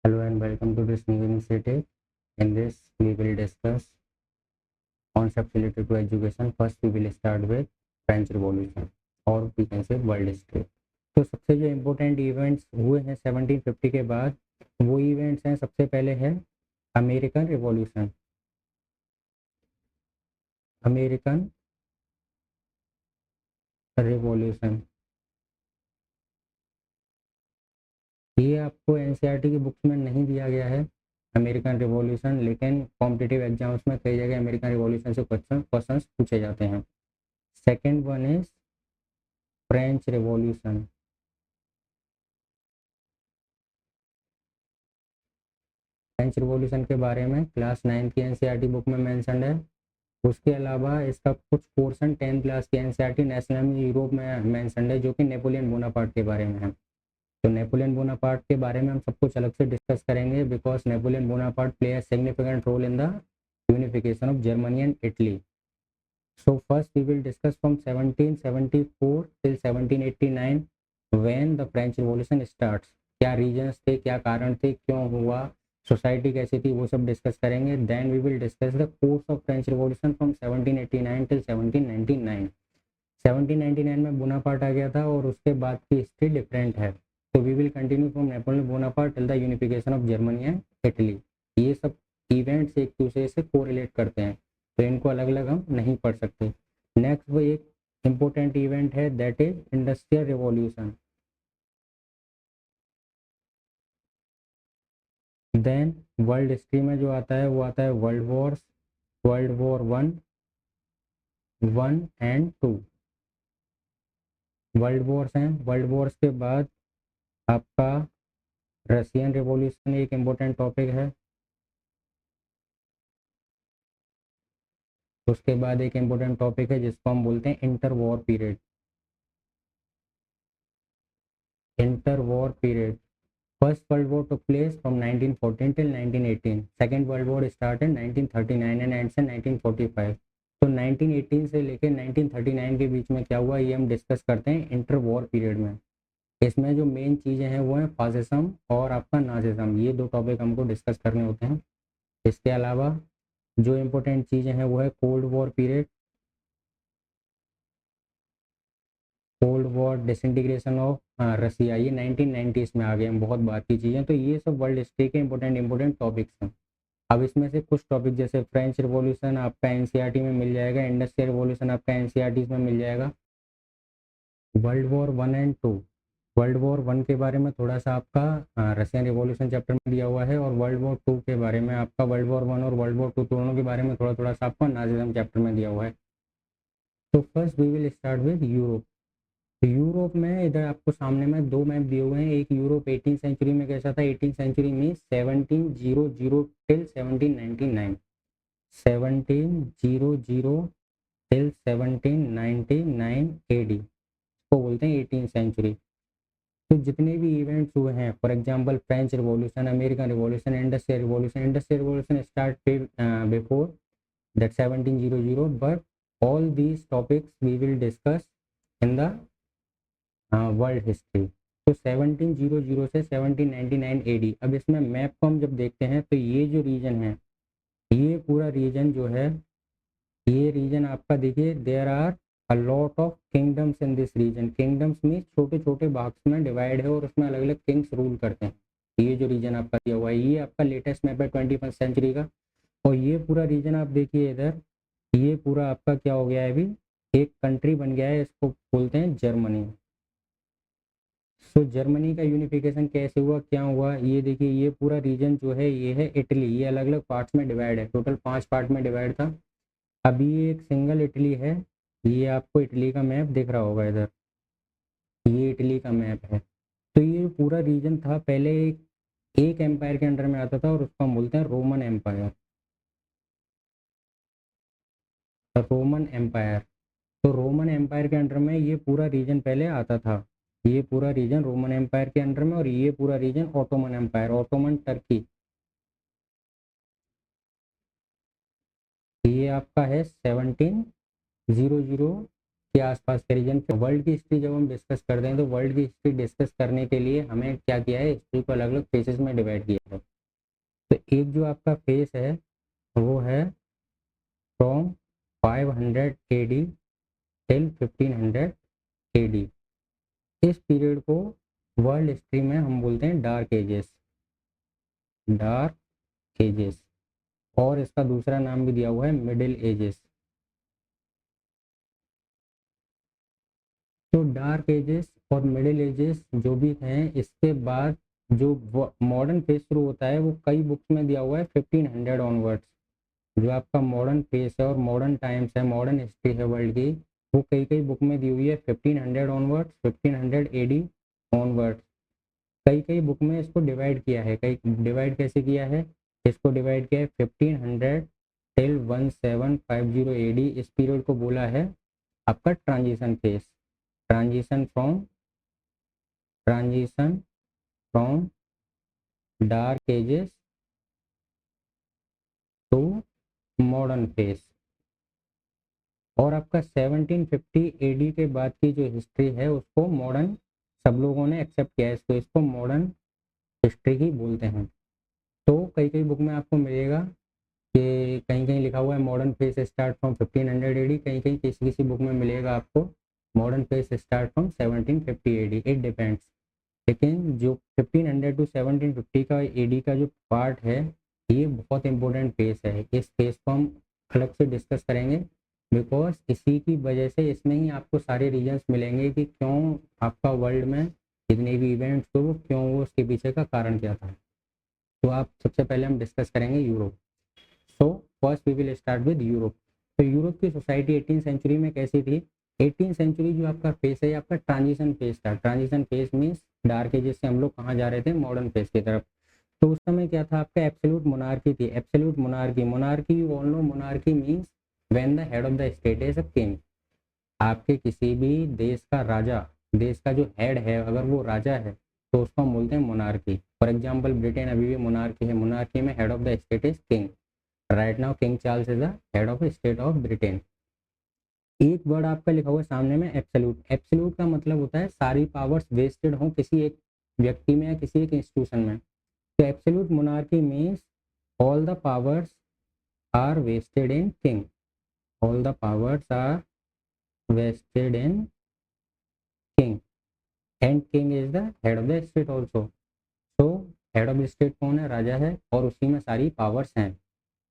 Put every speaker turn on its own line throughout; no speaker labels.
Hello and welcome to this new initiative. In this, we will discuss concepts related to education. First, we will start with French Revolution और we can say world history. तो सबसे जो important events हुए हैं 1750 के बाद, वो events हैं, सबसे पहले है अमेरिकन रिवॉल्यूशन। अमेरिकन रिवॉल्यूशन ये आपको एनसीईआरटी की बुक्स में नहीं दिया गया है अमेरिकन रिवॉल्यूशन, लेकिन कॉम्पिटिटिव एग्जाम्स में कई जगह अमेरिकन रिवॉल्यूशन से क्वेश्चंस पूछे जाते हैं। Second one is French revolution. French revolution के बारे में क्लास 9 की एनसीईआरटी बुक में मेंशन है। उसके अलावा इसका कुछ पोर्शन 10th क्लास की एनसीईआरटी नेशनल यूरोप में मेंशन है, जो कि नेपोलियन बोनापार्ट के बारे में है। तो नेपोलियन बोनापार्ट के बारे में हम सब कुछ अलग से डिस्कस करेंगे, because Napoleon Bonaparte play a significant role in the unification of Germany and Italy. So first we will discuss from 1774 till 1789 when the French Revolution starts। क्या रीजन्स थे, क्या कारण थे, क्यों हुआ, सोसाइटी कैसी थी, वो सब डिस्कस करेंगे। Then we will discuss the course of French revolution from 1789 till 1799। 1799 में बोनापार्ट आ गया था और उसके बाद की हिस्ट्री डिफरेंट है। तो we will continue from Napoleon Bonaparte till the unification of Germany and Italy. ये सब इवेंट्स एक दूसरे से कोरिलेट करते हैं, तो इनको अलग अलग हम नहीं पढ़ सकते। नेक्स्ट वो एक इम्पोर्टेंट इवेंट है, that is industrial revolution. Then world history में जो आता है वो आता है world wars, world war one and two. World wars हैं। वर्ल्ड वॉर्स के बाद आपका रशियन रिवॉल्यूशन एक इम्पोर्टेंट टॉपिक है। उसके बाद एक इम्पोर्टेंट टॉपिक है जिसको हम बोलते हैं inter war period. Inter war period. First World War took place from 1914 till 1918. Second World War started in 1939 and ends in 1945. तो 1918 से लेकर 1939 के बीच में क्या हुआ, ये हम डिस्कस करते हैं इंटर वॉर पीरियड में। इसमें जो मेन चीज़ें हैं वो हैं फासिज्म और आपका नाजिज्म। ये दो टॉपिक हमको डिस्कस करने होते हैं। इसके अलावा जो इम्पोर्टेंट चीज़ें हैं वो है cold war period, cold war, disintegration of Russia, ये 1990s में आ गए हैं, बहुत बात की चीज़ें। तो ये सब वर्ल्ड हिस्ट्री के इंपॉर्टेंट टॉपिक्स हैं। अब इसमें से कुछ टॉपिक जैसे फ्रेंच रिवॉल्यूशन आपका एनसीईआरटी में मिल जाएगा, इंडस्ट्रियल रिवॉल्यूशन आपका एनसीईआरटी में मिल जाएगा। World war one and two. World war one के बारे में थोड़ा सा आपका रशियन रिवॉल्यूशन चैप्टर में दिया हुआ है, और वर्ल्ड वॉर टू के बारे में आपका वर्ल्ड वॉर वन और वर्ल्ड वॉर टू दोनों के बारे में थोड़ा थोड़ा सा आपको नाजिज्म चैप्टर में दिया हुआ है। तो first we will start with Europe. तो यूरोप में इधर आपको सामने में दो मैप दिए हुए हैं। एक यूरोप 18th सेंचुरी में कैसा था, 18th सेंचुरी में 1700 टिल 1799, 1700 टिल 1799 एडी को बोलते हैं 18th सेंचुरी। तो जितने भी इवेंट्स हुए हैं, for example French revolution, American revolution, industrial revolution. Industrial revolution start before that 1700, but all these topics we will discuss in the world history. तो 1700 से 1799 एडी। अब इसमें मैप को हम जब देखते हैं तो ये जो रीजन है, ये पूरा रीजन जो है, ये रीजन आपका देखिए, there are a lot of kingdoms in this region. Kingdoms में छोटे छोटे भाग्स में डिवाइड है और उसमें अलग अलग किंग्स रूल करते हैं। ये जो रीजन आपका दिया हुआ है, ये आपका लेटेस्ट मैप है 21st सेंचुरी का। और ये पूरा रीजन आप देखिए इधर, ये पूरा आपका क्या हो गया है, अभी एक कंट्री बन गया है, इसको बोलते हैं जर्मनी। तो जर्मनी का यूनिफिकेशन कैसे हुआ, क्या हुआ, ये देखिए, ये पूरा रीजन जो है ये है इटली। ये अलग अलग पार्ट्स में डिवाइड है, टोटल 5 पार्ट में डिवाइड था। अभी ये एक सिंगल इटली है। ये आपको इटली का मैप दिख रहा होगा इधर, ये इटली का मैप है। तो ये पूरा रीजन था पहले एक एम्पायर के अंडर में आता था और उसको हम बोलते हैं रोमन एम्पायर। Roman Empire. तो रोमन एम्पायर के अंडर में ये पूरा रीजन पहले आता था। ये पूरा रीजन रोमन एम्पायर के अंडर में, और ये पूरा region Ottoman Empire, Ottoman Turkey. ये आपका है 1700 के आसपास के रीजन पे। वर्ल्ड की हिस्ट्री जब हम डिस्कस करते हैं तो वर्ल्ड की हिस्ट्री डिस्कस करने के लिए हमें क्या किया है, हिस्ट्री को अलग अलग फेजेस में डिवाइड किया है। तो एक जो आपका फेज है वो है फ्रॉम 500 AD टिल 1500 AD। इस पीरियड को वर्ल्ड हिस्ट्री में हम बोलते हैं डार्क एजेस, डार्क एजेस। और इसका दूसरा नाम भी दिया हुआ है मिडिल एजेस। तो डार्क एजेस और मिडिल एजेस जो भी हैं, इसके बाद जो मॉडर्न फेज शुरू होता है वो कई बुक्स में दिया हुआ है 1500 ऑनवर्ड्स। जो आपका मॉडर्न फेज है और मॉडर्न टाइम्स है, मॉडर्न हिस्ट्री है वर्ल्ड की, वो कई कई बुक में दी हुई है 1500 ऑनवर्ड्स, 1500 AD ऑनवर्ड्स। कई कई बुक में इसको डिवाइड किया है। कई डिवाइड कैसे किया है, इसको डिवाइड किया है 1500 टिल 1750 AD। इस पीरियड को बोला है आपका transition phase. Transition from dark ages to modern phase. और आपका 1750 AD के बाद की जो हिस्ट्री है उसको मॉडर्न, सब लोगों ने एक्सेप्ट किया है इसको मॉडर्न हिस्ट्री ही बोलते हैं। तो कई कई बुक में आपको मिलेगा कि कहीं कहीं लिखा हुआ है modern phase start from 1500 AD, कहीं कहीं किसी किसी बुक में मिलेगा आपको modern phase start from 1750 AD। It depends. लेकिन जो 1500 टू 1750 का AD का जो पार्ट है, ये बहुत इंपॉर्टेंट फेज है। इस फेज को हम अलग से डिस्कस करेंगे, बिकॉज इसी की वजह से इसमें ही आपको सारे रीजन्स मिलेंगे कि क्यों आपका वर्ल्ड में जितने भी इवेंट्स हो वो क्यों, वो उसके पीछे का कारण क्या था। तो आप सबसे पहले हम डिस्कस करेंगे Europe. So first we will start with Europe. तो यूरोप की सोसाइटी 18th सेंचुरी में कैसी थी। 18th सेंचुरी जो आपका फेज है, आपका ट्रांजिशन फेज था। Transition phase means dark ages से हम लोग कहाँ जा रहे थे, मॉडर्न फेज की तरफ। तो उस समय क्या था, आपका एब्सोल्यूट मोनार्की थी। Absolute monarchy, monarchy you all know, monarchy means when the head of the state is a king. आपके किसी भी देश का राजा, देश का जो हेड है अगर वो राजा है तो उसको हम बोलते हैं मोनार्की। फॉर एग्जाम्पल ब्रिटेन अभी भी मोनार्की है। मोनार्की में head of the state is king. Right now king Charles is the head of state of Britain. एक वर्ड आपका लिखा हुआ है सामने में एब्सोल्यूट। एब्सोल्यूट का मतलब होता है सारी पावर्स वेस्टेड हो किसी एक व्यक्ति में या किसी एक इंस्टीट्यूशन में। तो absolute monarchy means all the powers are vested in king. All the powers are vested in king and king is the head of the state also। so head of the state कौन है, राजा है, और उसी में सारी powers हैं।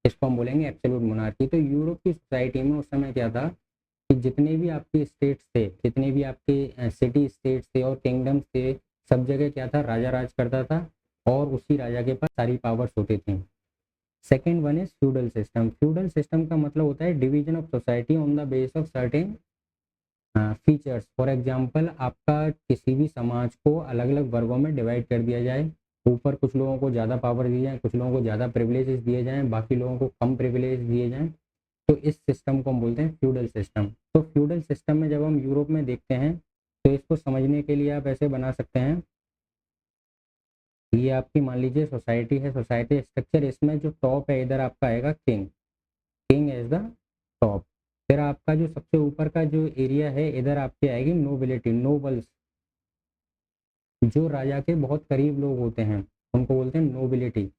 इसको हम बोलेंगे एब्सोल्यूट मोनार्की। तो यूरोप की सोसाइटी में उस समय क्या था कि जितने भी आपके स्टेट्स थे, जितने भी आपके सिटी स्टेट्स थे और किंगडम्स थे, सब जगह क्या था, राजा राज करता था और उसी राजा के पास सारी पावर्स होती थी। Second one is feudal system. Feudal system का मतलब होता है division of society on the base of certain features. For example आपका किसी भी समाज को अलग अलग वर्गों में डिवाइड कर दिया जाए। ऊपर कुछ लोगों को ज़्यादा पावर दी जाए, कुछ लोगों को ज़्यादा प्रिविलेजेस दिए जाएं, बाकी लोगों को कम प्रिविलेज दिए जाएं। तो इस सिस्टम को हम बोलते हैं फ्यूडल सिस्टम। तो फ्यूडल सिस्टम में जब हम यूरोप में देखते हैं तो इसको समझने के लिए आप ऐसे बना सकते हैं, ये आपकी मान लीजिए सोसाइटी है, सोसाइटी स्ट्रक्चर। इसमें जो टॉप है इधर आपका आएगा king, king is the top. फिर आपका जो सबसे ऊपर का जो एरिया है इधर आपकी आएगी नोबिलिटी, नोबल्स। जो राजा के बहुत करीब लोग होते हैं उनको बोलते हैं nobility.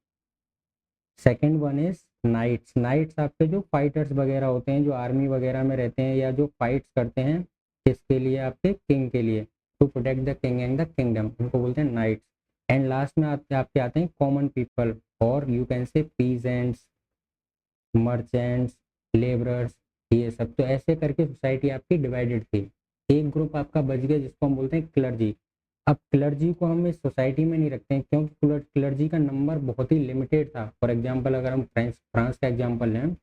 Second one is knights. Knights आपके जो फाइटर्स वगैरह होते हैं, जो आर्मी वगैरह में रहते हैं या जो फाइट्स करते हैं, किसके लिए, आपके किंग के लिए, to protect the king and the kingdom, उनको बोलते हैं नाइट्स। एंड लास्ट में आपके आते हैं कॉमन पीपल, और you can say peasants, merchants, labourers, ये सब। तो ऐसे करके सोसाइटी आपकी डिवाइडेड थी। एक ग्रुप आपका बच गया जिसको हम बोलते हैं क्लर्जी। अब क्लर्जी को हम इस सोसाइटी में नहीं रखते हैं क्योंकि क्लर्जी का नंबर बहुत ही लिमिटेड था। फॉर एग्जांपल अगर हम फ्रांस का एग्जांपल लें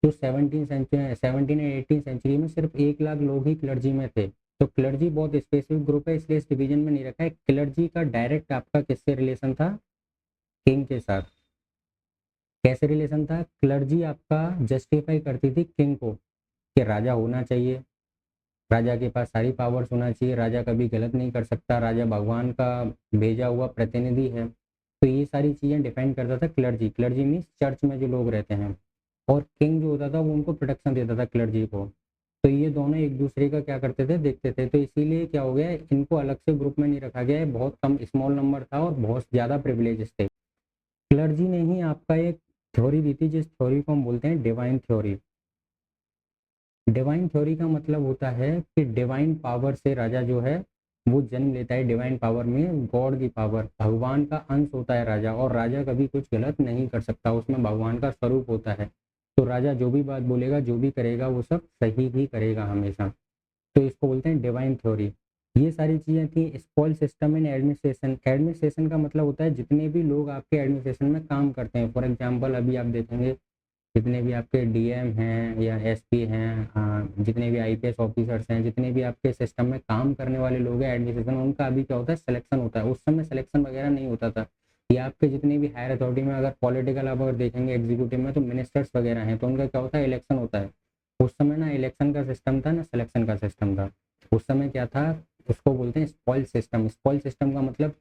तो 17 एंड 18 सेंचुरी में सिर्फ 1 लाख लोग ही क्लर्जी में थे। तो क्लर्जी बहुत स्पेसिफिक ग्रुप है, इसलिए इस डिवीजन में नहीं रखा है। क्लर्जी का डायरेक्ट आपका किससे रिलेशन था, किंग के साथ। कैसे रिलेशन था, क्लर्जी आपका जस्टिफाई करती थी किंग को कि राजा होना चाहिए, राजा के पास सारी पावर्स होना चाहिए, राजा कभी गलत नहीं कर सकता, राजा भगवान का भेजा हुआ प्रतिनिधि है। तो ये सारी चीज़ें डिफाइन करता था क्लर्जी। क्लर्जी मीन्स चर्च में जो लोग रहते हैं, और किंग जो होता था वो उनको प्रोटेक्शन देता था क्लर्जी को। तो ये दोनों एक दूसरे का क्या करते थे, देखते थे। तो इसीलिए क्या हो गया, इनको अलग से ग्रुप में नहीं रखा गया है, बहुत कम स्मॉल नंबर था और बहुत ज़्यादा प्रिविलेजेस थे। क्लर्जी ने ही आपका एक थ्योरी दी थी, जिस थ्योरी को हम बोलते हैं डिवाइन थ्योरी। डिवाइन थ्योरी का मतलब होता है कि डिवाइन पावर से राजा जो है वो जन्म लेता है। डिवाइन पावर में गॉड की पावर, भगवान का अंश होता है राजा, और राजा कभी कुछ गलत नहीं कर सकता, उसमें भगवान का स्वरूप होता है। तो राजा जो भी बात बोलेगा, जो भी करेगा, वो सब सही ही करेगा हमेशा। तो इसको बोलते हैं डिवाइन थ्योरी। ये सारी चीज़ें थी। Spoil system in administration. Administration का मतलब होता है जितने भी लोग आपके एडमिनिस्ट्रेशन में काम करते हैं। फॉर एग्जांपल अभी आप देखेंगे जितने भी आपके डीएम हैं या एसपी हैं, जितने भी आईपीएस ऑफिसर्स हैं, जितने भी आपके सिस्टम में काम करने वाले लोग हैं एडमिनिस्ट्रेशन, उनका अभी क्या होता है, सिलेक्शन होता है। उस समय सिलेक्शन वगैरह नहीं होता था। या आपके जितने भी हायर अथॉरिटी में अगर पॉलिटिकल आप अगर देखेंगे एग्जीक्यूटिव में, तो मिनिस्टर्स वगैरह हैं, तो उनका क्या होता है, इलेक्शन होता है। उस समय ना इलेक्शन का सिस्टम था ना सिलेक्शन का सिस्टम था। उस समय क्या था, उसको बोलते हैं स्पॉइल सिस्टम। स्पॉइल सिस्टम का मतलब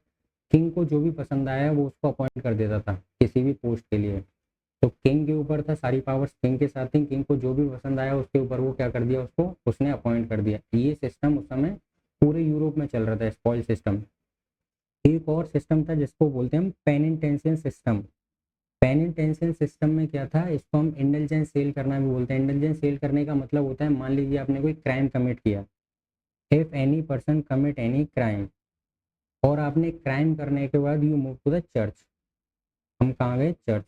किंग को जो भी पसंद आया वो उसको अपॉइंट कर देता था किसी भी पोस्ट के लिए। तो किंग के ऊपर था, सारी पावर्स किंग के साथ थी। किंग को जो भी पसंद आया उसके ऊपर वो क्या कर दिया, उसको उसने अपॉइंट कर दिया। ये सिस्टम उस समय पूरे यूरोप में चल रहा था, स्पॉइल सिस्टम। एक और सिस्टम था जिसको बोलते हैं हम पेनिटेंशियल सिस्टम। पेनिटेंशियल सिस्टम में क्या था, इसको हम इंटेलिजेंस सेल करना भी बोलते हैं। इंटेलिजेंस सेल करने का मतलब होता है, मान लीजिए आपने कोई क्राइम कमिट किया, if any person commit any crime, और आपने क्राइम करने के बाद you move to the church. हम कहाँ गए, चर्च।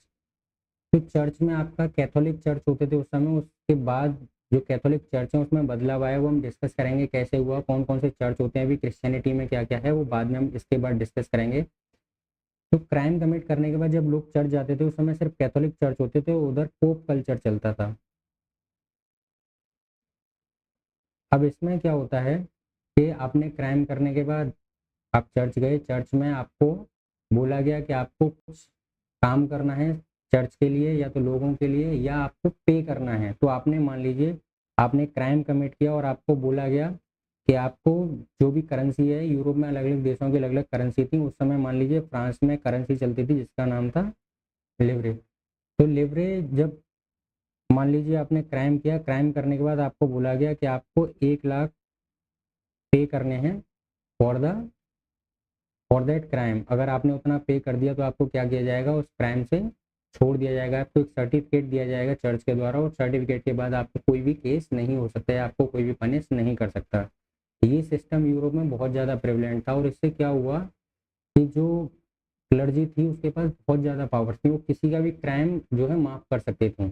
तो चर्च में आपका कैथोलिक चर्च होते थे उस समय। उसके बाद जो कैथोलिक चर्च है उसमें बदलाव आया, वो हम डिस्कस करेंगे कैसे हुआ, कौन कौन से चर्च होते हैं अभी क्रिश्चियनिटी में, क्या क्या है, वो बाद में हम इसके बाद डिस्कस करेंगे। तो क्राइम कमिट करने के बाद जब लोग चर्च जाते थे, उस समय सिर्फ कैथोलिक चर्च होते थे, उधर पोप कल्चर चलता था। अब इसमें क्या होता है कि आपने क्राइम करने के बाद आप चर्च गए, चर्च में आपको बोला गया कि आपको कुछ काम करना है चर्च के लिए या तो लोगों के लिए, या आपको पे करना है। तो आपने मान लीजिए आपने क्राइम कमिट किया और आपको बोला गया कि आपको जो भी करेंसी है, यूरोप में अलग अलग देशों की अलग अलग करेंसी थी। उस समय मान लीजिए फ्रांस में करेंसी चलती थी जिसका नाम था लिवरे। तो लिवरे जब मान लीजिए आपने क्राइम किया, क्राइम करने के बाद आपको बोला गया कि आपको 1 लाख पे करने हैं for the for that crime. अगर आपने उतना पे कर दिया तो आपको क्या किया जाएगा, उस क्राइम से छोड़ दिया जाएगा। आपको एक सर्टिफिकेट दिया जाएगा चर्च के द्वारा, और सर्टिफिकेट के बाद आपको कोई भी केस नहीं हो सकता है, आपको कोई भी पनिश नहीं कर सकता। ये सिस्टम यूरोप में बहुत ज़्यादा प्रेवलेंट था, और इससे क्या हुआ कि जो क्लर्जी थी उसके पास बहुत ज़्यादा पावर थी, वो किसी का भी क्राइम जो है माफ़ कर सकते थे।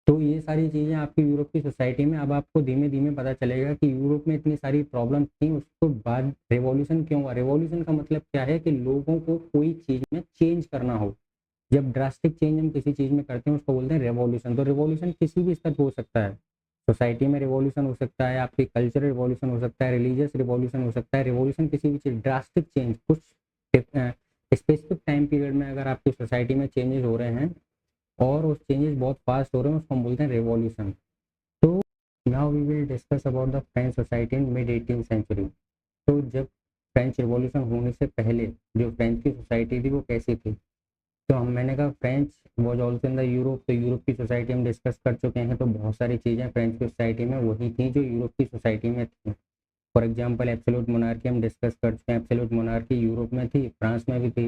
तो ये सारी चीज़ें आपकी यूरोप की सोसाइटी में, अब आपको धीमे धीमे पता चलेगा कि यूरोप में इतनी सारी प्रॉब्लम थी, उसको बाद रेवोल्यूशन क्यों हुआ। रेवोल्यूशन का मतलब क्या है कि लोगों को कोई चीज़ में चेंज करना हो। जब ड्रास्टिक चेंज हम किसी चीज़ में करते हैं उसको बोलते हैं रेवोल्यूशन। तो रेवोल्यूशन किसी भी स्तर पर हो सकता है। सोसाइटी में रिवॉल्यूशन हो सकता है, आपकी कल्चरल रिवॉल्यूशन हो सकता है, रिलीजियस रिवॉल्यूशन हो सकता है। रिवॉल्यूशन किसी भी चीज़, ड्रास्टिक चेंज, कुछ स्पेसिफिक टाइम पीरियड में अगर आपकी सोसाइटी में चेंजेस हो रहे हैं और उस चेंजेस बहुत फास्ट हो रहे हैं, उसको हम बोलते हैं रेवोल्यूशन। तो now we will discuss about the French society in mid 18th century. तो जब फ्रेंच रिवॉल्यूशन होने से पहले जो फ्रेंच की सोसाइटी थी वो कैसी थी। तो मैंने कहा French was also in the Europe. तो यूरोप की सोसाइटी हम डिस्कस कर चुके हैं। तो बहुत सारी चीज़ें फ्रेंच की सोसाइटी में वही थी जो यूरोप की सोसाइटी में थी। फॉर एग्जांपल एब्सोल्यूट मोनार्की हम डिस्कस कर चुके हैं। एब्सोल्यूट मोनार्की यूरोप में थी, फ्रांस में भी थी।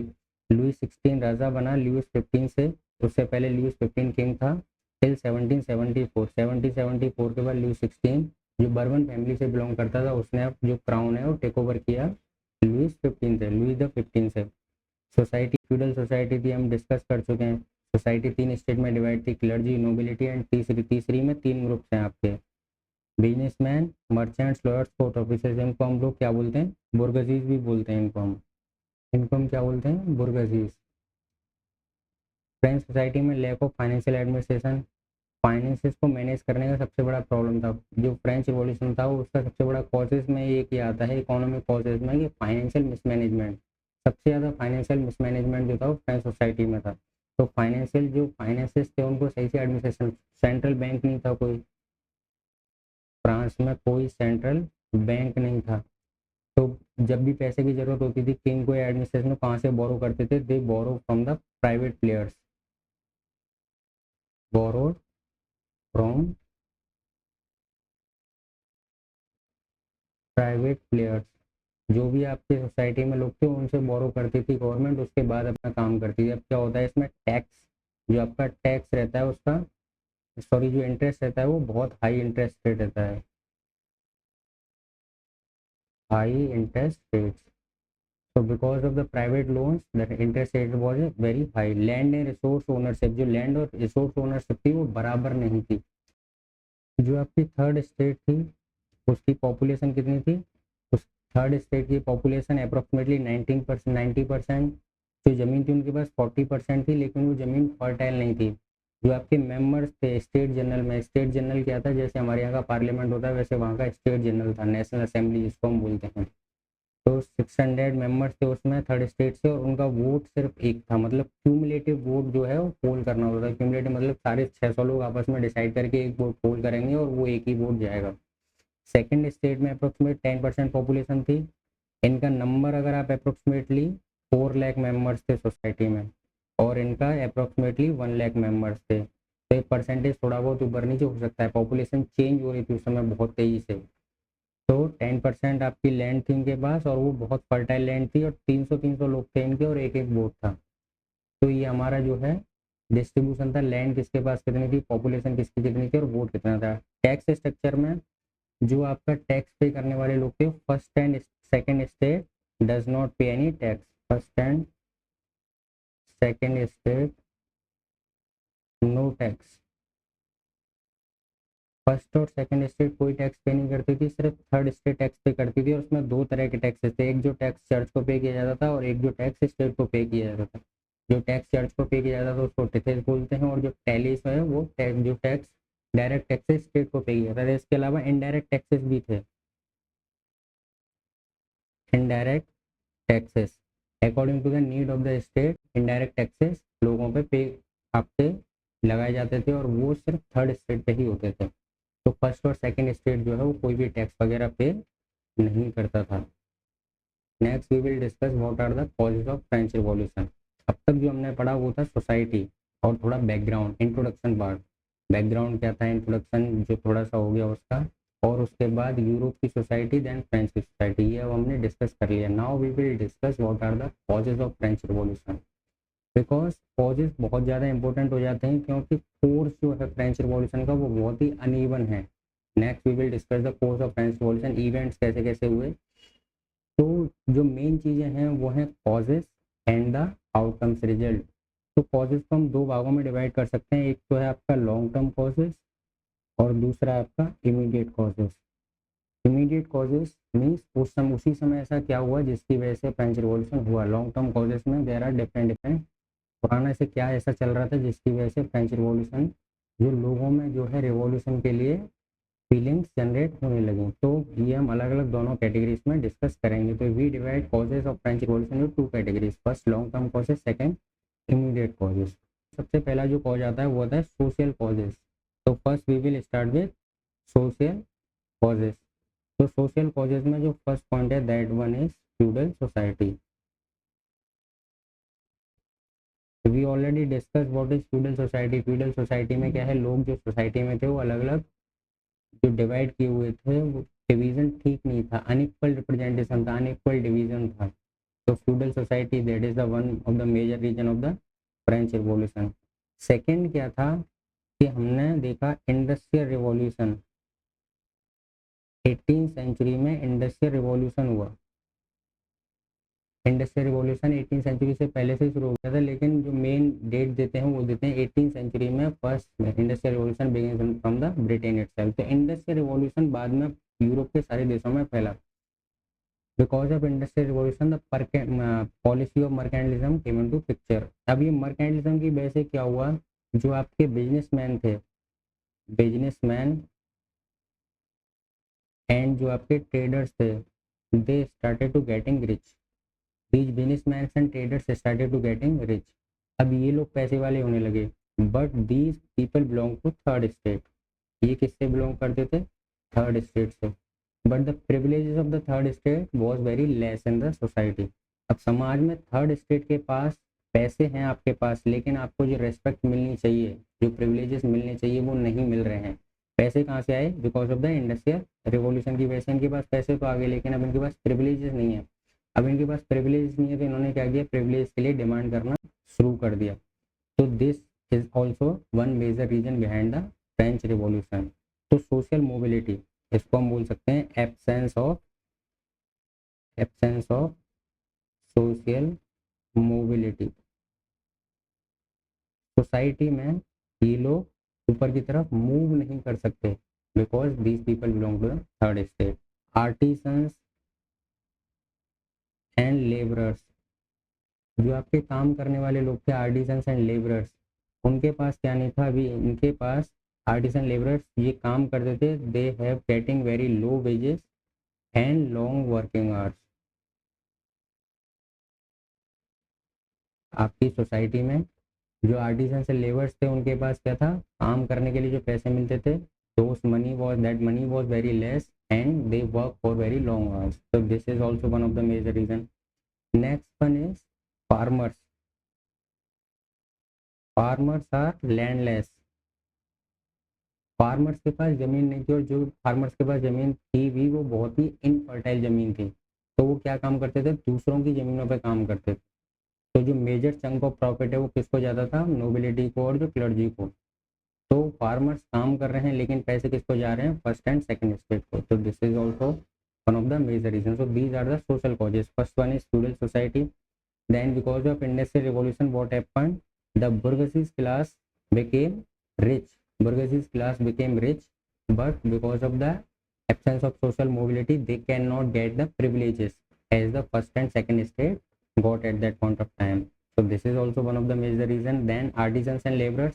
लुइस 16 राजा बना लुइस 15 से, उससे पहले लुइस 15 किंग था टिल 1774। 1774 के बाद लुइस 16 जो बर्बन फैमिली से बिलोंग करता था, उसने अब जो क्राउन है वो टेक ओवर किया लुइस 15 से, लुइस द 15 से। सोसाइटी फ्यूडल सोसाइटी थी, हम डिस्कस कर चुके हैं। सोसाइटी 3 स्टेट में डिवाइड थी, क्लर्जी, नोबिलिटी एंड तीसरी में 3 ग्रुप्स हैं आपके, businessman, merchants, lawyers, court officers. इनको हम लोग क्या बोलते हैं, बुर्गजीज भी बोलते हैं इनको हम क्या बोलते हैं, बुर्गजीज। फ्रेंच सोसाइटी में lack of financial administration, finances को मैनेज करने का सबसे बड़ा प्रॉब्लम था। जो फ्रेंच रिवॉल्यूशन था उसका सबसे बड़ा कॉजेज में ये किया आता है इकोनॉमिक कॉजेज में, कि फाइनेंशियल मिसमैनेजमेंट। सबसे ज़्यादा फाइनेंशियल मिसमैनेजमेंट जो था वो फ्रेंच सोसाइटी में था। तो फाइनेंशियल जो फाइनेंसेस थे उनको सही से एडमिनिस्ट्रेशन, सेंट्रल बैंक नहीं था कोई, फ्रांस में कोई सेंट्रल बैंक नहीं था। तो जब भी पैसे की जरूरत होती थी किंग को, एडमिनिस्ट्रेशन कहाँ से बोरो करते थे, they borrow from the private players, borrow from private players, जो भी आपकी सोसाइटी में लोग थे उनसे बोरो करती थी गवर्नमेंट, उसके बाद अपना काम करती थी। अब क्या होता है इसमें, टैक्स, जो आपका टैक्स रहता है उसका, सॉरी, जो इंटरेस्ट रहता है वो बहुत हाई इंटरेस्ट रेट रहता है, हाई इंटरेस्ट रेट्स। तो because of the private loans the interest rate was very high. Land and resource ownership, जो लैंड और रिसोर्स ओनरशिप थी वो बराबर नहीं थी। जो आपकी थर्ड स्टेट थी उसकी पॉपुलेशन कितनी थी, उस थर्ड स्टेट की पॉपुलेशन अप्रोक्सीमेटली 19%, 90%। जो ज़मीन थी उनके पास 40% थी, लेकिन वो ज़मीन फर्टाइल नहीं थी। जो आपके मेंबर्स थे स्टेट जनरल में, स्टेट जनरल क्या था, जैसे हमारे यहाँ का पार्लियामेंट होता है वैसे वहाँ का स्टेट जनरल था, नेशनल असेंबली जिसको हम बोलते हैं। तो 600 मेंबर्स थे उसमें थर्ड स्टेट से, और उनका वोट सिर्फ एक था। मतलब क्यूमुलेटिव वोट जो है वो पोल करना होता था। क्यूमुलेटिव मतलब सारे 600 लोग आपस में डिसाइड करके एक वोट पोल करेंगे और वो एक ही वोट जाएगा। सेकंड स्टेट में अप्रोक्सीमेट 10% पॉपुलेशन थी। इनका नंबर अगर आप अप्रोक्सीमेटली 4 लाख मेंबर्स थे सोसाइटी में, और इनका अप्रोक्सीमेटली 1 लाख मेंबर्स थे। तो एक परसेंटेज थोड़ा बहुत ऊपर नीचे हो सकता है, पॉपुलेशन चेंज हो रही थी उस समय बहुत तेज़ी से। तो 10% आपकी लैंड थी इनके पास, और वो बहुत फर्टाइल लैंड थी, और 300 लोग थे इनके, और एक एक वोट था। तो ये हमारा जो है डिस्ट्रीब्यूशन था, लैंड किसके पास कितनी थी, पॉपुलेशन किसकी कितनी थी, और वोट कितना था। टैक्स स्ट्रक्चर में जो आपका टैक्स पे करने वाले लोग थे, first and second state does not pay any tax. First and second state no tax. First और सेकंड स्टेट कोई टैक्स पे नहीं करती थी, सिर्फ थर्ड स्टेट टैक्स पे करती थी। और उसमें दो तरह के टैक्सेस थे, एक जो टैक्स चर्च को पे किया जाता था, और एक जो टैक्स स्टेट को पे किया जाता था। जो टैक्स चर्च को पे किया जाता था उसको टिथेस बोलते हैं, और जो टैलिस है वो टैक्स, जो टैक्स डायरेक्ट टैक्सेस स्टेट को पे किया जाता था। इसके अलावा इनडायरेक्ट टैक्सेस भी थे, indirect taxes according to the need of the state. Indirect taxes लोगों पे आपसे लगाए जाते थे, और वो सिर्फ थर्ड स्टेट पे ही होते थे। तो फर्स्ट और सेकंड स्टेट जो है वो कोई भी टैक्स वगैरह पे नहीं करता था। Next we will discuss what are the causes of French revolution. अब तक जो हमने पढ़ा वो था सोसाइटी और थोड़ा बैकग्राउंड, इंट्रोडक्शन पार्ट। बैकग्राउंड क्या था, इंट्रोडक्शन जो थोड़ा सा हो गया उसका, और उसके बाद यूरोप की सोसाइटी, देन फ्रेंच की सोसाइटी, ये अब हमने डिस्कस कर लिया। Now we will discuss what are the causes of French revolution. Because causes बहुत ज़्यादा इंपॉर्टेंट हो जाते हैं, क्योंकि कोर्स जो है फ्रेंच रिवॉल्यूशन का वो बहुत ही अनइवन है। Next we will discuss the course of French revolution, events कैसे कैसे हुए। तो जो मेन चीज़ें हैं वो हैं causes and the outcomes, result. तो कॉजेज को हम दो भागों में डिवाइड कर सकते हैं, एक तो है आपका लॉन्ग टर्म कॉजेज, और दूसरा है आपका immediate causes. Immediate causes means उसी समय ऐसा क्या हुआ जिसकी वजह से फ्रेंच रिवॉल्यूशन हुआ। लॉन्ग टर्म कॉजेज में देयर आर डिफरेंट डिफरेंट, पुराना से क्या ऐसा चल रहा था जिसकी वजह से फ्रेंच रिवॉल्यूशन, जो लोगों में जो है रिवॉल्यूशन के लिए फीलिंग्स जनरेट होने लगी। तो ये हम अलग अलग दोनों कैटेगरीज में डिस्कस करेंगे। तो we divide causes of French revolution in two categories, first long term causes, second immediate causes. सबसे पहला जो कॉज आता है वो आता है सोशल कॉजेज। तो first we will start with social causes. तो सोशल कॉजेज में जो फर्स्ट पॉइंट है that one is feudal society. We already discuss what is feudal society. Feudal society में क्या है, लोग जो सोसाइटी में थे वो अलग अलग जो डिवाइड किए हुए थे, वो डिवीजन ठीक नहीं था, अनइक्वल रिप्रेजेंटेशन था, अनइक्वल डिवीजन था। तो feudal society that is the one of the major reason of the French revolution. Second क्या था कि हमने देखा इंडस्ट्रियल रिवॉल्यूशन। 18th सेंचुरी में इंडस्ट्रियल रिवॉल्यूशन हुआ। इंडस्ट्रियल रिवॉल्यूशन 18th सेंचुरी से पहले से शुरू हो गया था, लेकिन जो मेन डेट देते हैं वो देते हैं 18th सेंचुरी में। First industrial revolution begin from the Britain itself. तो इंडस्ट्रियल रिवॉल्यूशन बाद में यूरोप के सारे देशों में फैला। Because of industrial revolution the policy of mercantilism came into picture. अब ये मर्केंटलिज्म की वजह से क्या हुआ, जो आपके बिजनेसमैन थे, बिजनेसमैन एंड जो आपके ट्रेडर्स थे, they started to getting rich. These businessmen and traders started to getting rich. अब ये लोग पैसे वाले होने लगे। But these people belong to third state. ये किससे बिलोंग करते थे, थर्ड स्टेट से। But the privileges of the third state was very less in the society. अब समाज में थर्ड स्टेट के पास पैसे हैं आपके पास, लेकिन आपको जो रेस्पेक्ट मिलनी चाहिए, जो प्रिविलेजेस मिलने चाहिए वो नहीं मिल रहे हैं। पैसे कहाँ से आए? Because of the industrial revolution की वजह से इनके पास पैसे तो आ गए, लेकिन अब इनके पास प्रिविलेजेस नहीं है। अब इनके पास प्रिविलेजेस नहीं है तो इन्होंने क्या किया? प्रिविलेज के लिए डिमांड करना शुरू कर दिया। तो this is also one major reason behind the French revolution. तो सोशल मोबिलिटी, इसको हम बोल सकते हैं absence of social mobility. Society में ये लोग ऊपर की तरफ मूव नहीं कर सकते because these people belong to the third state. Artisans and labourers, जो आपके काम करने वाले लोग थे आर्टिसंस एंड लेबरर्स, उनके पास क्या नहीं था? अभी इनके पास आर्टिसन लेबरर्स ये काम करते थे, they have getting very low wages and long working hours. आपकी सोसाइटी में जो आर्टिसन से लेबर्स थे उनके पास क्या था? काम करने के लिए जो पैसे मिलते थे, that money was very less and they work for very long hours. So this is also one of the major reason. Next one is farmers. Farmers are landless. Farmers के पास जमीन नहीं थी, और जो फार्मर्स के पास जमीन थी भी वो बहुत ही इनफर्टाइल जमीन थी। तो वो क्या काम करते थे? दूसरों की जमीनों पे काम करते थे। तो जो मेजर चंक ऑफ प्रॉफिट है वो किसको ज़्यादा था? नोबिलिटी को और जो क्लर्जी को। तो फार्मर्स काम कर रहे हैं लेकिन पैसे किसको जा रहे हैं? फर्स्ट एंड सेकंड स्टेट को। तो this is also one of the major reason. So these are the social causes. First one is feudal society, then because of industrial revolution what happened? The bourgeoisie class became rich, bourgeois class became rich, but because of the absence of social mobility they cannot get the privileges as the first and second state got at that point of time. So this is also one of the major reason. Then artisans and laborers,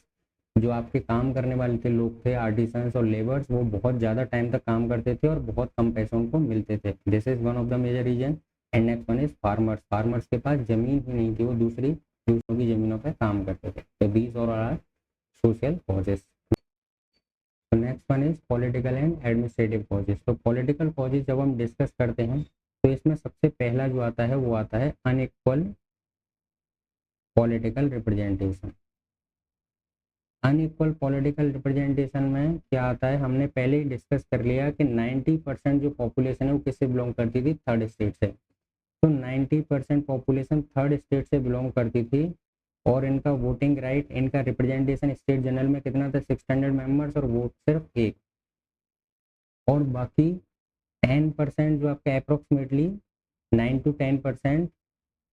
जो आपके काम करने वाले थे लोग थे artisans और labours, वो बहुत ज़्यादा टाइम तक काम करते थे और बहुत कम पैसे उनको मिलते थे। This is one of the major reason. And next one is farmers. Farmers के पास जमीन ही नहीं थी, वो दूसरों की जमीनों पर काम करते थे। तो दीज और आर सोशल कॉजेस। तो next one is political and administrative causes. तो पॉलिटिकल कॉजेज जब हम डिस्कस करते हैं तो इसमें सबसे पहला जो आता है वो आता है unequal political representation. Unequal political representation में क्या आता है? हमने पहले ही डिस्कस कर लिया कि 90% जो पॉपुलेशन है वो किससे बिलोंग करती थी? थर्ड स्टेट से। तो 90% पॉपुलेशन थर्ड स्टेट से बिलोंग करती थी, और इनका वोटिंग राइट, इनका रिप्रेजेंटेशन स्टेट जनरल में कितना था? 600 मेंबर्स, और वोट सिर्फ एक। और बाकी 10% जो आपका अप्रोक्सीमेटली 9 to 10%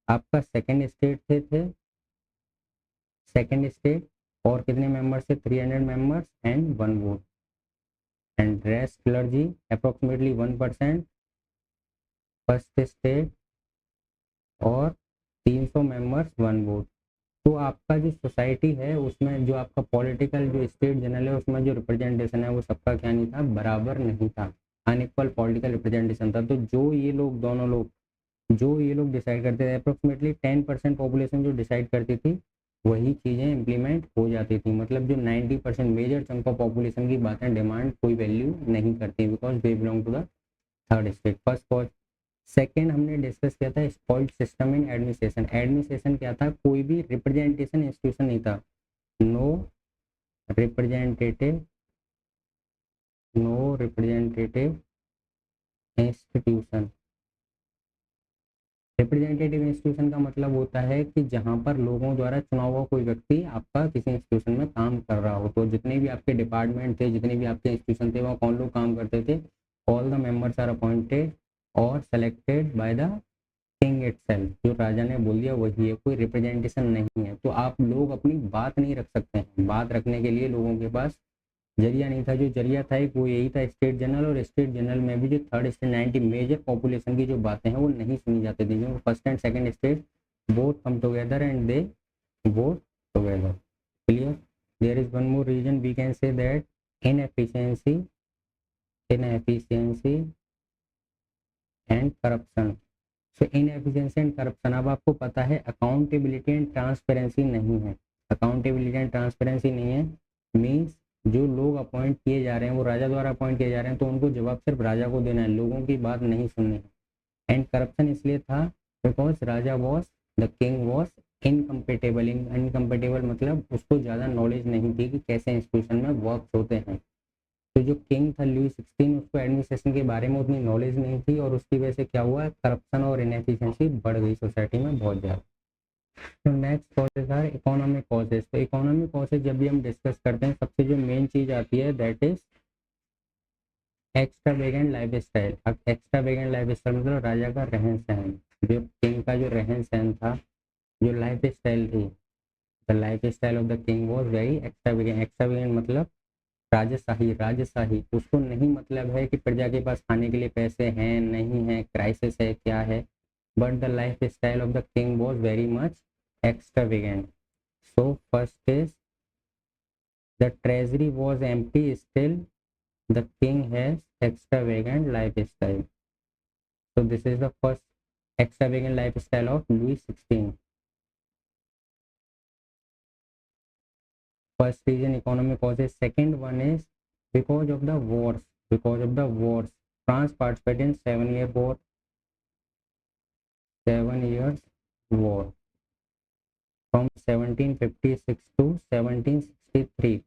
आपका सेकेंड स्टेट थे सेकेंड स्टेट, और कितने मेंबर्स थे? 300 members and 1 vote. And rest clergy approximately 1% first state, और 300 मेंबर्स 1 वोट। तो आपका जो सोसाइटी है उसमें जो आपका पॉलिटिकल जो स्टेट जनरल है उसमें जो रिप्रेजेंटेशन है वो सबका क्या नहीं था? बराबर नहीं था। अनइक्वल पॉलिटिकल रिप्रेजेंटेशन था। तो जो ये लोग डिसाइड करते थे, अप्रोक्सीमेटली 10% पॉपुलेशन जो डिसाइड करती थी वही चीज़ें इम्प्लीमेंट हो जाती थी। मतलब जो 90% मेजर चंक ऑफ पॉपुलेशन की बातें डिमांड कोई वैल्यू नहीं करती, because they belong to the third state. First cause. Second हमने डिस्कस किया था spoiled system in administration. Administration क्या था? कोई भी रिप्रेजेंटेशन इंस्टीट्यूशन नहीं था। No representative institution. Representative institution का मतलब होता है कि जहां पर लोगों द्वारा चुना हुआ कोई व्यक्ति आपका किसी इंस्टीट्यूशन में काम कर रहा हो। तो जितने भी आपके डिपार्टमेंट थे, जितने भी आपके इंस्टीट्यूशन थे, वहाँ कौन लोग काम करते थे? All the members are appointed और selected by the king itself. जो राजा ने बोल दिया वही है, कोई रिप्रेजेंटेशन नहीं है। तो आप लोग अपनी बात नहीं रख सकते हैं। बात रखने के लिए लोगों के पास जरिया नहीं था। जो जरिया था एक वो यही था स्टेट जनरल, और स्टेट जनरल में भी जो थर्ड स्टेट 90 मेजर पॉपुलेशन की जो बातें हैं वो नहीं सुनी जाती थी, क्योंकि first and second state both come together and they vote together. Clear? There is one more reason we can say that inefficiency and corruption. So inefficiency and corruption, अब आपको पता है अकाउंटेबिलिटी एंड ट्रांसपेरेंसी नहीं है। Accountability and transparency नहीं है means जो लोग अपॉइंट किए जा रहे हैं वो राजा द्वारा अपॉइंट किए जा रहे हैं, तो उनको जवाब सिर्फ राजा को देना है, लोगों की बात नहीं सुननी है। एंड करप्शन इसलिए था because Raja was the king was incompatible मतलब उसको ज़्यादा नॉलेज नहीं थी कि कैसे इंस्टीट्यूशन में वर्क होते हैं। तो जो किंग था लुई 16 उसको एडमिनिस्ट्रेशन के बारे में उतनी नॉलेज नहीं थी और उसकी वजह से क्या हुआ, करप्शन और इनएफिशिएंसी बढ़ गई सोसाइटी में बहुत ज़्यादा। तो next causes are economic causes. तो इकोनॉमिक कॉजेज जब भी हम डिस्कस करते हैं सबसे जो मेन चीज़ आती है that is extravagant life style. अब एक्स्ट्रावेगेंट लाइफ स्टाइल मतलब राजा का रहन सहन, जो किंग का जो रहन सहन था, जो लाइफ स्टाइल थी, the life style of the king was very extravagant. Extravagant मतलब राजशाही, राजशाही उसको नहीं मतलब है कि प्रजा के पास खाने के लिए पैसे हैं नहीं है, क्राइसिस है क्या है, but the life style of the king was very much extravagant. So first is the treasury was empty, still the king has extravagant lifestyle. So this is the first extravagant lifestyle of Louis XVI. First reason economic causes. Second one is because of the wars. Because of the wars, France participated in 7 year war. 7 years war from 1756 to 1763.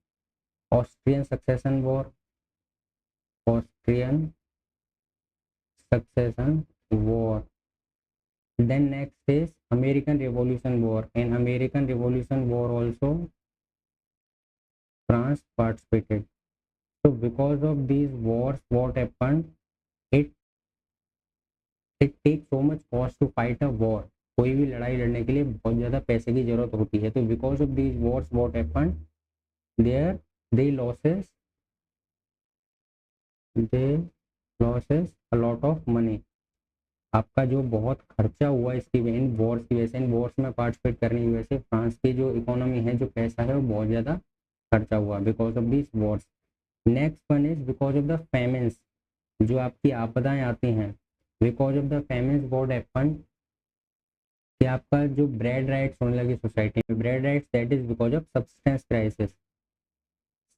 Austrian succession war. Austrian succession war. Then next is American Revolution War. In American Revolution War also France participated. So because of these wars, what happened? It it takes so much cost to fight a war. कोई भी लड़ाई लड़ने के लिए बहुत ज़्यादा पैसे की जरूरत होती है। तो because of these wars, what happened? There they losses a lot of money. आपका जो बहुत खर्चा हुआ इसकी इन वॉर्स की वजह से, इन वॉर्स में पार्टिसिपेट करने की वजह से फ्रांस की जो इकोनॉमी है, जो पैसा है, वो बहुत ज़्यादा खर्चा हुआ because of this wars. Next one is because of the famines, जो आपकी आपदाएं आती हैं, because of the famines what happened कि आपका जो ब्रेड राइट्स होने लगे सोसाइटी में, bread riots that is because of subsistence crisis.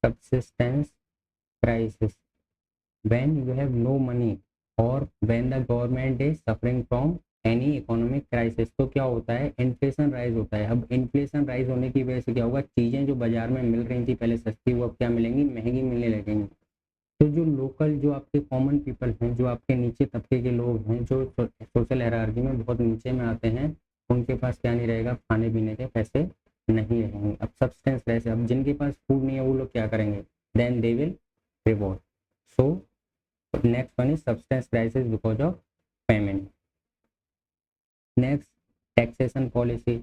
Subsistence crisis when you have no money or when the government is suffering from any economic crisis। तो क्या होता है, इन्फ्लेशन राइज होता है। अब इन्फ्लेशन राइज होने की वजह से क्या होगा, चीज़ें जो बाजार में मिल रही थी पहले सस्ती, वो अब क्या मिलेंगी, महंगी मिलने लगेंगी। तो जो लोकल, जो आपके कॉमन पीपल हैं, जो आपके नीचे तबके के लोग हैं, जो सोशल हायरार्की में बहुत नीचे में आते हैं, उनके पास क्या नहीं रहेगा, खाने पीने के पैसे नहीं रहेंगे। अब सब्सटेंस राइज, अब जिनके पास फूड नहीं है वो लोग क्या करेंगे, then they will revolt. So next one is substance crisis because of famine. Next, taxation policy।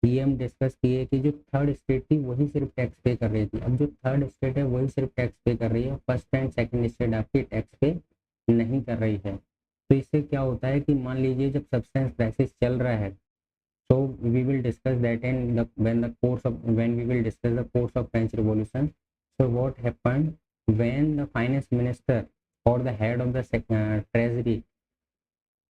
ये हम डिस्कस किए कि जो थर्ड स्टेट थी वही सिर्फ टैक्स पे कर रही थी। अब जो थर्ड स्टेट है वही सिर्फ टैक्स पे कर रही है, फर्स्ट एंड सेकंड स्टेट आपकी टैक्स पे नहीं कर रही है। तो इससे क्या होता है कि मान लीजिए जब सब्सटेंस क्राइसिस चल रहा है, so we will discuss that in the when we will discuss the course of French Revolution। So what happened when the finance minister or the head of the treasury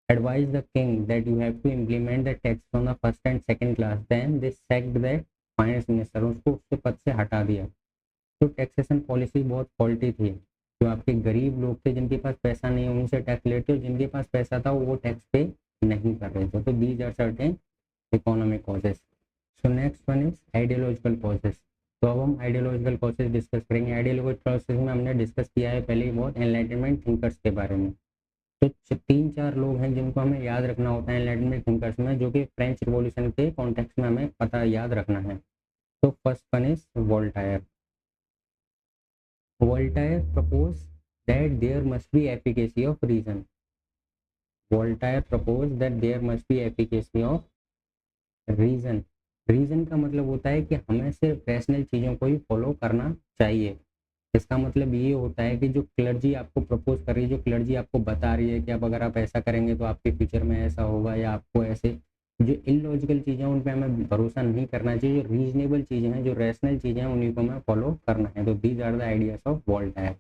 advised the king that you have to implement the tax on the first and second class, then they sacked that finance minister, उसको उसके पद से हटा दिया। तो taxation policy बहुत faulty थी। जो आपके गरीब लोग थे जिनके पास पैसा नहीं है उनसे टैक्स लेते, और जिनके पास पैसा था वो टैक्स पे नहीं कर रहे थे। तो these are certain economic causes. So next one is ideological causes. तो अब हम आइडियोलॉजिकल कॉजेस डिस्कस करेंगे। आइडियोलॉजिकल कॉजेस में हमने डिस्कस किया है पहले ही बहुत, एनलाइटनमेंट थिंकर्स के बारे में। तो 3-4 लोग हैं जिनको हमें याद रखना होता है एनलाइटनमेंट थिंकर्स में, जो कि फ्रेंच रिवॉल्यूशन के कॉन्टेक्स्ट में हमें पता याद रखना है। तो first one is Voltaire. Voltaire propose that there must be efficacy of reason. Voltaire propose that there must be efficacy of reason. Reason का मतलब होता है कि हमें सिर्फ रैशनल चीज़ों को ही फॉलो करना चाहिए। इसका मतलब ये होता है कि जो क्लर्जी आपको प्रपोज कर रही है, जो क्लर्जी आपको बता रही है कि अब अगर आप ऐसा करेंगे तो आपके फ्यूचर में ऐसा होगा, या आपको ऐसे, जो इलॉजिकल चीज़ें हैं उन पर हमें भरोसा नहीं करना चाहिए। जो रीजनेबल चीज़ें हैं, जो रैशनल चीज़ें हैं, उन्हीं को हमें फॉलो करना है। तो these are the ideas of Voltaire.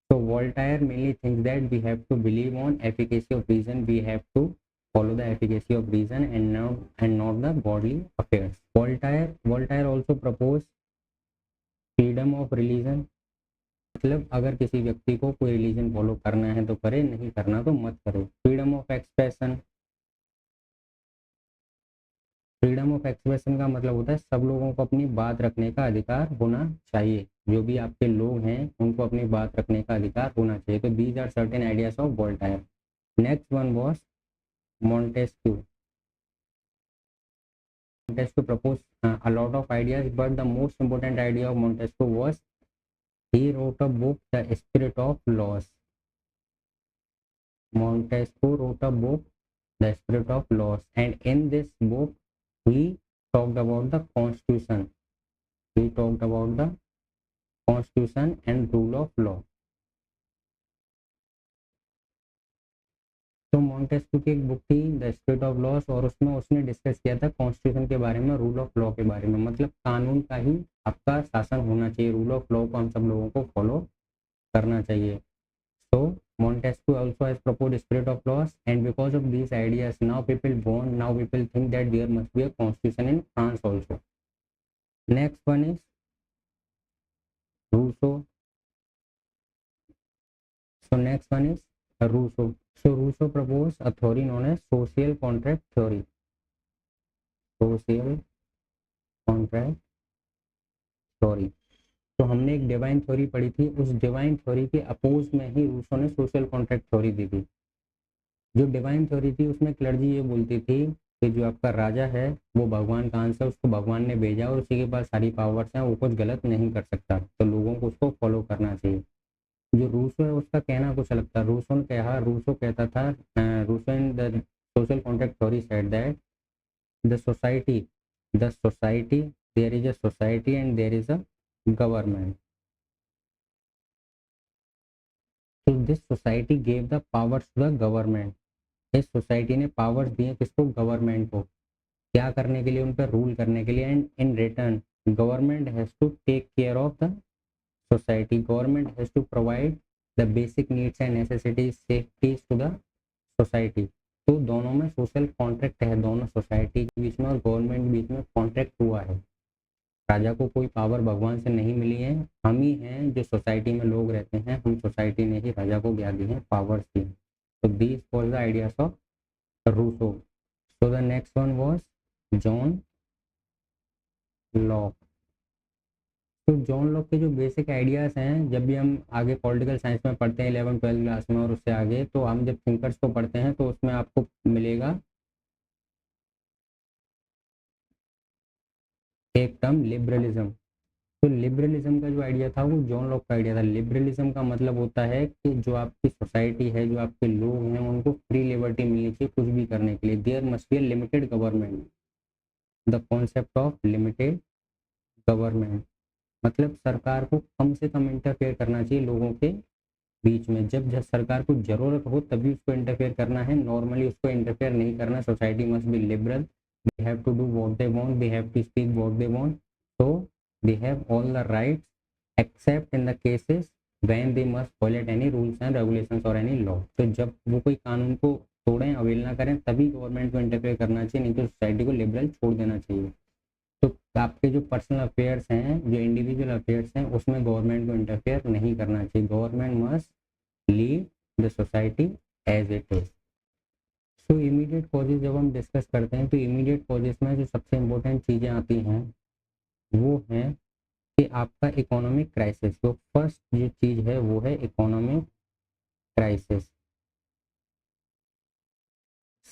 So Voltaire mainly thinks that we have to believe on efficacy of reason, we have to follow the efficacy of reason and not the godly affairs. Voltaire also proposed freedom of religion। मतलब अगर किसी व्यक्ति को कोई religion follow करना है तो करे, नहीं करना तो मत करे। Freedom of expression, freedom of expression का मतलब होता है सब लोगों को अपनी बात रखने का अधिकार होना चाहिए, जो भी आपके लोग हैं उनको अपनी बात रखने का अधिकार होना चाहिए। तो these are certain ideas of Voltaire. Next one was Montesquieu. Montesquieu proposed a lot of ideas, but the most important idea of Montesquieu was he wrote a book, The Spirit of Laws. Montesquieu wrote a book, The Spirit of Laws, and in this book he talked about the constitution. He talked about the constitution and rule of law. तो Montesquieu की एक book थी the spirit of loss, और उसमें उसने discuss किया था constitution के बारे में, रूल ऑफ लॉ के बारे में, मतलब कानून का ही आपका शासन होना चाहिए, रूल ऑफ लॉ को हम सब लोगों को फॉलो करना चाहिए। So Montesquieu also has proposed spirit of laws, and because of these ideas, now people think that there must be a constitution in France also. Next one is Rousseau. So next one is Rousseau. So Rousseau proposed a theory known as social contract theory. Social contract theory. तो हमने एक divine theory पढ़ी थी, उस divine theory के oppose में ही Rousseau ने social contract theory दी थी। जो डिवाइन थ्योरी थी उसमें क्लर्जी ये बोलती थी कि जो आपका राजा है वो भगवान का अंश है, उसको भगवान ने भेजा और उसी के पास सारी पावर्स हैं, वो कुछ गलत नहीं कर सकता, तो लोगों को उसको फॉलो करना चाहिए। जो रूसो है उसका कहना कुछ अलग था। रूसो कहता था, Rousseau in the social contract theory said that the society there is a society and there is a government. तो this society gave the powers to the government. इस सोसाइटी ने पावर्स दिए किसको? गवर्नमेंट को। क्या करने के लिए? उन पर रूल करने के लिए। And in return government has to take care of the society, government has to provide the basic needs and necessities safeties to the society. तो दोनों में सोशल कॉन्ट्रैक्ट है, दोनों सोसाइटी के बीच में और गवर्नमेंट के बीच में कॉन्ट्रैक्ट हुआ है। राजा को कोई पावर भगवान से नहीं मिली है, हम ही हैं जो सोसाइटी में लोग रहते हैं, हम सोसाइटी ने ही राजा को क्या दी है? पावर्स दी। तो these was the ideas of Rousseau. So the next one was John Locke. तो जॉन लॉक के जो बेसिक आइडियाज हैं, जब भी हम आगे पॉलिटिकल साइंस में पढ़ते हैं 11th-12th क्लास में और उससे आगे, तो हम जब थिंकर्स को पढ़ते हैं तो उसमें आपको मिलेगा एक टर्म लिबरलिज्म। तो लिबरलिज्म का जो आइडिया था वो जॉन लॉक का आइडिया था। लिबरलिज्म का मतलब होता है कि जो आपकी सोसाइटी है, जो आपके लोग हैं, उनको फ्री लिबर्टी मिलनी चाहिए कुछ भी करने के लिए। There must be a limited government, the concept of limited government, मतलब सरकार को कम से कम इंटरफेयर करना चाहिए लोगों के बीच में। जब जब सरकार को जरूरत हो तभी उसको इंटरफेयर करना है, नॉर्मली उसको इंटरफेयर नहीं करना। Society must be liberal, they have to do what they want, they have to speak what they want, so they have all the rights except in the cases when they must violate any rules and regulations or any law। तो जब वो कोई कानून को तोड़ें, avail ना करें, तभी government को इंटरफेयर करना चाहिए, नहीं तो सोसाइटी को लिबरल छोड़ देना चाहिए। तो आपके जो पर्सनल अफेयर्स हैं, जो इंडिविजुअल अफेयर्स हैं, उसमें गवर्नमेंट को इंटरफेयर नहीं करना चाहिए। Government must lead the society as it is. So immediate causes जब हम डिस्कस करते हैं तो इमीडिएट कॉजेज में जो सबसे इम्पोर्टेंट चीज़ें आती हैं वो है कि आपका इकोनॉमिक क्राइसिस। तो फर्स्ट जो चीज़ है वो है इकोनॉमिक क्राइसिस।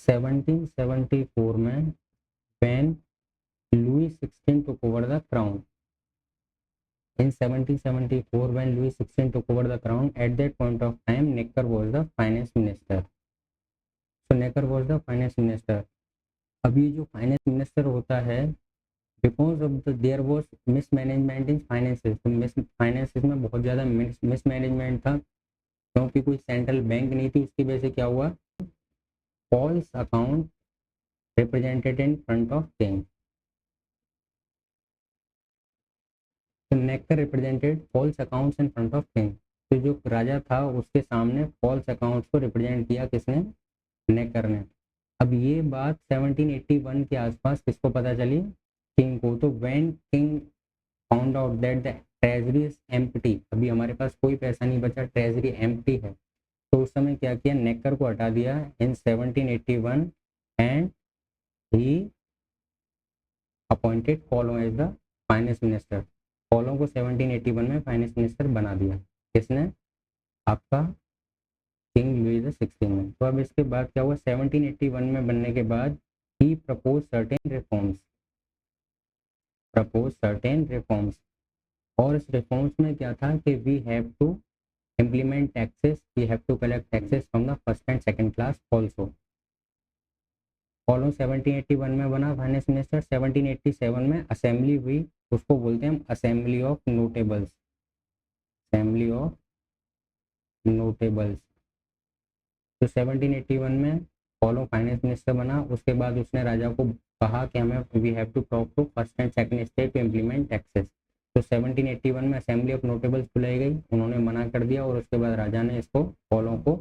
1774 में when Louis 16 took over the crown, in 1774 when Louis 16 took over the crown, at that point of time Necker was the finance minister। so Necker was the finance minister। अब ये जो finance minister होता है, because of the there was mismanagement in finances, तो finances में बहुत ज़्यादा mismanagement था, क्योंकि कोई सेंट्रल बैंक नहीं थी। उसकी वजह से क्या हुआ? False account represented in front of king. तो Necker represented false accounts in front of king. तो जो राजा था उसके सामने फॉल्स अकाउंट्स को रिप्रेजेंट किया किसने? नेकर ने। अब ये बात 1781 के आसपास किसको पता चली? किंग को। तो when king found out that the treasury is empty, अभी हमारे पास कोई पैसा नहीं बचा, ट्रेजरी एम्प्टी है, तो उस समय क्या किया? नेकर को हटा दिया in 1781 and he appointed Calonne as the finance minister. Calonne को 1781 में फाइनेंस मिनिस्टर बना दिया, किसने? आपका किंग लुई XVI ने। तो अब इसके बाद क्या हुआ, 1781 में बनने के बाद ही प्रपोज सर्टेन रिफॉर्म्स। और इस रिफॉर्म्स में क्या था कि we have to implement taxes, we have to collect taxes from the first and second class also। कॉलों 1781 में बना फाइनेंस मिनिस्टर। 1787 में असेंबली हुई, उसको बोलते हैं हम असेंबली ऑफ नोटेबल्स। तो 1781 में कॉलों फाइनेंस मिनिस्टर बना। उसके बाद उसने राजा को कहा कि हमें we have to talk to first and second state to implement taxes. तो 1781 में असेंबली ऑफ नोटेबल्स बुलाई गई, उन्होंने मना कर दिया और उसके बाद राजा ने इसको कॉलों को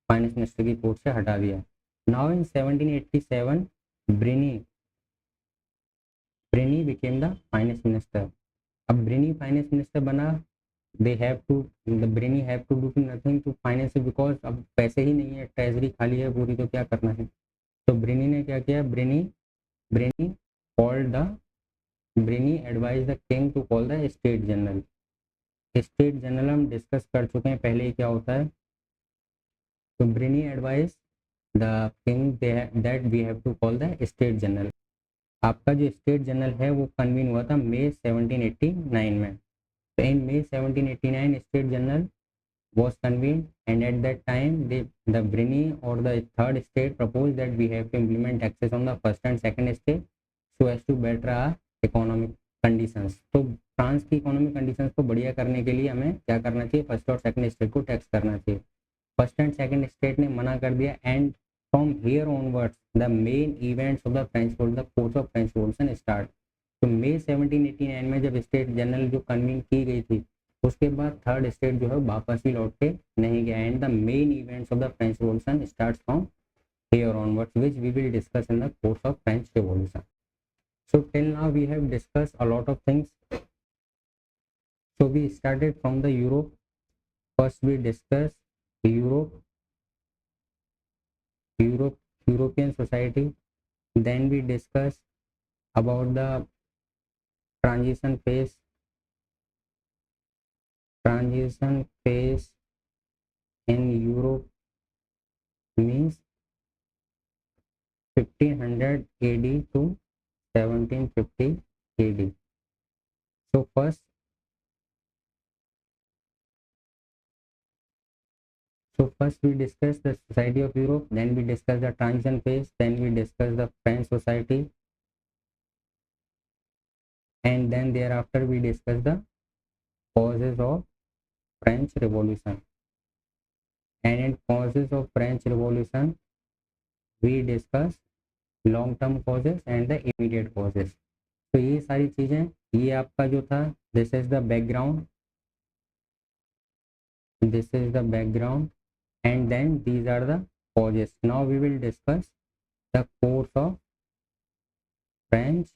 फाइनेंस मिनिस्टर की पोस्ट से हटा दिया। Now in 1787 Brienne became the finance minister. अब ब्रिनी फाइनेंस मिनिस्टर बना। Brienne have to do nothing to finance because अब पैसे ही नहीं है, ट्रेजरी खाली है पूरी, तो क्या करना है। तो ब्रिनी ने क्या किया, Brienne advise the king to call the state general. State general हम डिस्कस कर चुके हैं पहले ही क्या होता है। तो Brienne advise the king that we have to call the state general. आपका जो स्टेट जनरल है वो कन्वीन हुआ था मई 1789 में। तो इन May 1789 state general was convened, and at that time the Brinney or the third state proposed that we have to implement taxes on the first and second state so as to better our economic conditions। तो France की economic conditions को बढ़िया करने के लिए हमें क्या करना चाहिए, फर्स्ट और सेकंड स्टेट को टैक्स करना चाहिए। फर्स्ट एंड सेकंड स्टेट ने मना कर दिया, and from here onwards the main events of the French course of French revolution start. तो मई 1789 में जब स्टेट जनरल जो कन्वीन की गई थी, उसके बाद थर्ड स्टेट जो है वापस ही लौट के नहीं गया। And the main events of the French revolution starts from here onwards which we will discuss in the course of French revolution. So till now we have discussed a lot of things. So we started from the Europe. First we discussed European society. Then we discussed about the transition phase in Europe, means 1500 AD to 1750 AD। So first we discuss the society of Europe, then we discuss the transition phase, then we discuss the French society, and then thereafter we discuss the causes of French Revolution। And in causes of French Revolution we discuss long term causes and the immediate causes. तो ये सारी चीज़ें, ये आपका जो था, this is the background and then these are the causes. Now we will discuss the course of French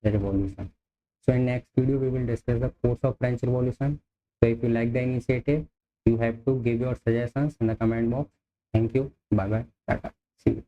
revolution। So in next video we will discuss the course of French Revolution। So if you like the initiative, you have to give your suggestions in the comment box। Thank you, bye bye, tata, see you।